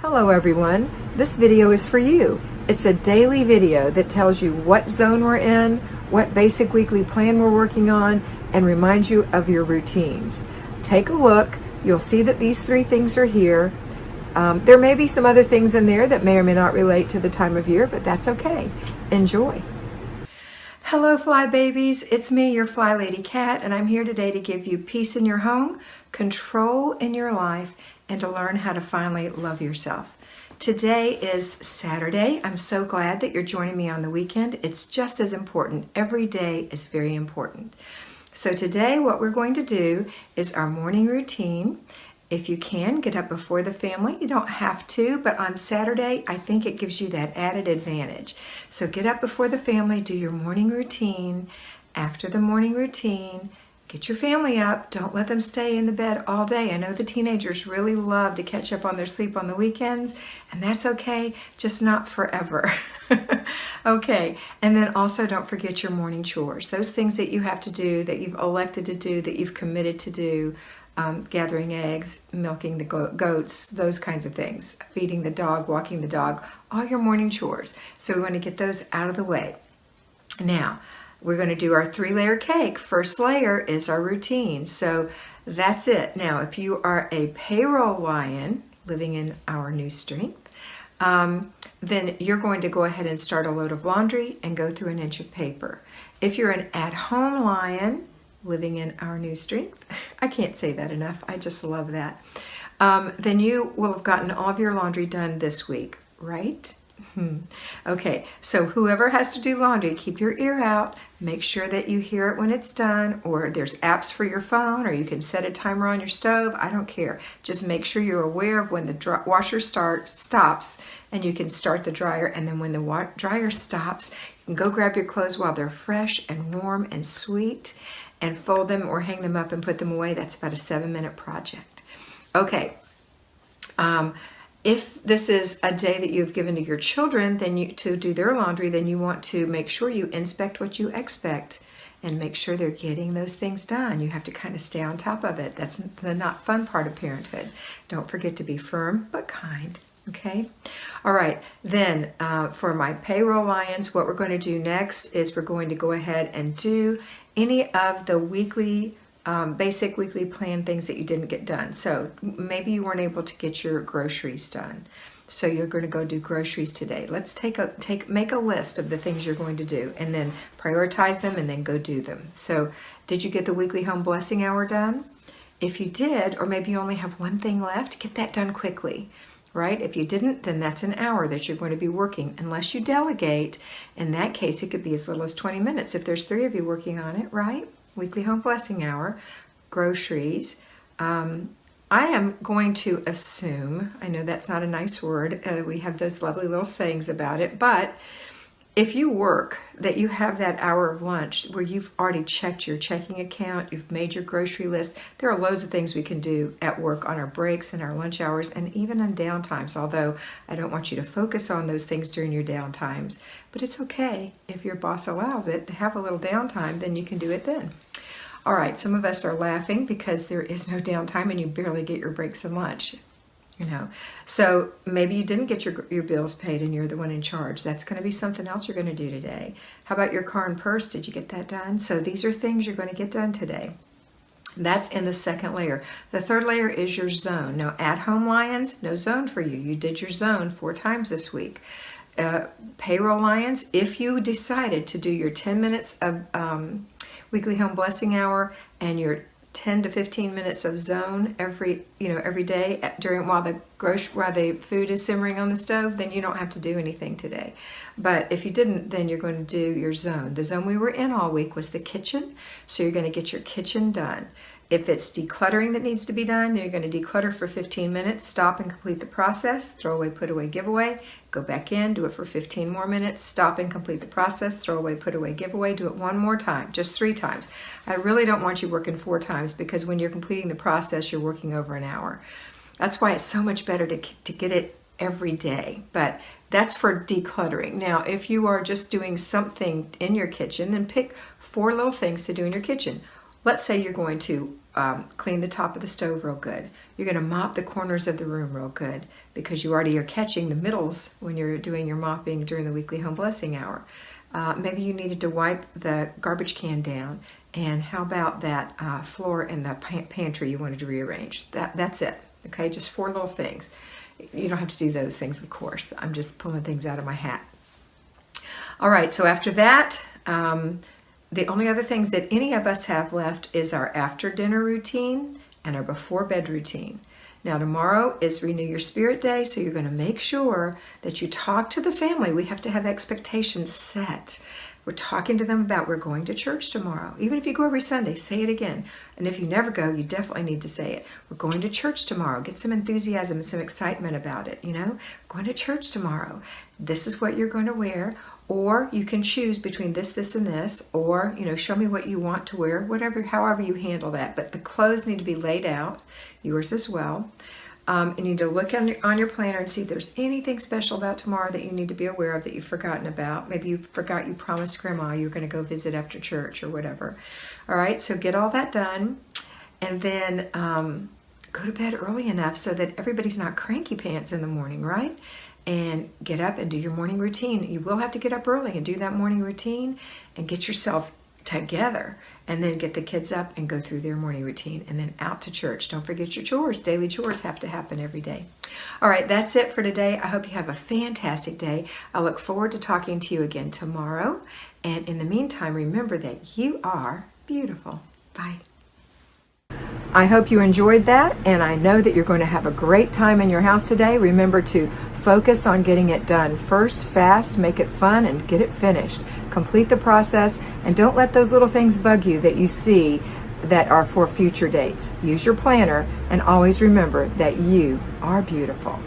Hello everyone, this video is for you. It's a daily video that tells you what zone we're in, what basic weekly plan we're working on, and reminds you of your routines. Take a look, you'll see that these three things are here. There may be some other things in there that may or may not relate to the time of year, but that's okay. Enjoy. Hello Fly Babies, it's me, your FlyLady Kat, and I'm here today to give you peace in your home, control in your life, and to learn how to finally love yourself. Today is Saturday. I'm so glad that you're joining me on the weekend. It's just as important. Every day is very important. So today what we're going to do is our morning routine. If you can, get up before the family. You don't have to, but on Saturday, I think it gives you that added advantage. So get up before the family, do your morning routine. After the morning routine, get your family up. Don't let them stay in the bed all day. I know the teenagers really love to catch up on their sleep on the weekends, and that's okay, just not forever. Okay, and then also don't forget your morning chores. Those things that you have to do, that you've elected to do, that you've committed to do. Gathering eggs, milking the goats, those kinds of things, feeding the dog, walking the dog, all your morning chores. So we want to get those out of the way. Now, we're going to do our 3-layer cake. First layer is our routine. So that's it. Now, if you are a payroll lion living in our new strength, then you're going to go ahead and start a load of laundry and go through an inch of paper. If you're an at-home lion, living in our new strength. I can't say that enough. I just love that. Then you will have gotten all of your laundry done this week, right? Okay, so whoever has to do laundry, keep your ear out. Make sure that you hear it when it's done, or there's apps for your phone, or you can set a timer on your stove. I don't care. Just make sure you're aware of when the washer stops, and you can start the dryer. And then when the dryer stops, you can go grab your clothes while they're fresh and warm and sweet, and fold them or hang them up and put them away. That's about a 7-minute project. Okay, if this is a day that you've given to your children to do their laundry, then you want to make sure you inspect what you expect and make sure they're getting those things done. You have to kind of stay on top of it. That's the not fun part of parenthood. Don't forget to be firm but kind. Okay, all right, then for my payroll lions, what we're going to do next is we're going to go ahead and do any of the weekly, basic weekly plan things that you didn't get done. So maybe you weren't able to get your groceries done. So you're going to go do groceries today. Let's make a list of the things you're going to do and then prioritize them and then go do them. So did you get the weekly home blessing hour done? If you did, or maybe you only have one thing left, get that done quickly. Right? If you didn't, then that's an hour that you're going to be working. Unless you delegate, in that case, it could be as little as 20 minutes if there's 3 of you working on it, right? Weekly home blessing hour, groceries. I am going to assume, I know that's not a nice word, we have those lovely little sayings about it, but if you work, that you have that hour of lunch where you've already checked your checking account, you've made your grocery list. There are loads of things we can do at work on our breaks and our lunch hours and even on downtimes, although I don't want you to focus on those things during your downtimes. But it's okay. If your boss allows it to have a little downtime, then you can do it then. All right, some of us are laughing because there is no downtime and you barely get your breaks and lunch. So maybe you didn't get your bills paid and you're the one in charge. That's going to be something else you're going to do today. How about your car and purse? Did you get that done? So these are things you're going to get done today. That's in the second layer. The third layer is your zone. Now, at-home lions, no zone for you. You did your zone 4 times this week. Payroll lions, if you decided to do your 10 minutes of weekly home blessing hour and your 10 to 15 minutes of zone every day while the food is simmering on the stove, then you don't have to do anything today. But if you didn't, then you're going to do your zone. The zone we were in all week was the kitchen, so you're going to get your kitchen done. If it's decluttering that needs to be done, you're going to declutter for 15 minutes, stop and complete the process, throw away, put away, give away, go back in, do it for 15 more minutes, stop and complete the process, throw away, put away, give away, do it one more time, just 3 times. I really don't want you working 4 times because when you're completing the process, you're working over an hour. That's why it's so much better to get it every day, but that's for decluttering. Now, if you are just doing something in your kitchen, then pick 4 little things to do in your kitchen. Let's say you're going to clean the top of the stove real good. You're going to mop the corners of the room real good because you already are catching the middles when you're doing your mopping during the weekly home blessing hour. Maybe you needed to wipe the garbage can down, and how about that floor in the pantry you wanted to rearrange? That's it. Okay, just 4 little things. You don't have to do those things, of course. I'm just pulling things out of my hat. All right, so after that, the only other things that any of us have left is our after dinner routine and our before bed routine. Now tomorrow is Renew Your Spirit Day, so you're going to make sure that you talk to the family. We have to have expectations set. We're talking to them about we're going to church tomorrow. Even if you go every Sunday, say it again. And if you never go, you definitely need to say it. We're going to church tomorrow. Get some enthusiasm and some excitement about it. You know, we're going to church tomorrow. This is what you're going to wear. Or you can choose between this, this, and this. Or, you know, show me what you want to wear. Whatever, however you handle that. But the clothes need to be laid out. Yours as well. You need to look on your planner and see if there's anything special about tomorrow that you need to be aware of that you've forgotten about. Maybe you forgot you promised Grandma you were going to go visit after church or whatever. All right, so get all that done. And then go to bed early enough so that everybody's not cranky pants in the morning, right? And get up and do your morning routine. You will have to get up early and do that morning routine and get yourself together, and then get the kids up and go through their morning routine, and then out to church. Don't forget your chores. Daily chores have to happen every day. All right, that's it for today. I hope you have a fantastic day. I look forward to talking to you again tomorrow. And in the meantime, remember that you are beautiful. Bye. I hope you enjoyed that, and I know that you're going to have a great time in your house today. Remember to focus on getting it done first, fast, make it fun, and get it finished. Complete the process, and don't let those little things bug you that you see that are for future dates. Use your planner, and always remember that you are beautiful.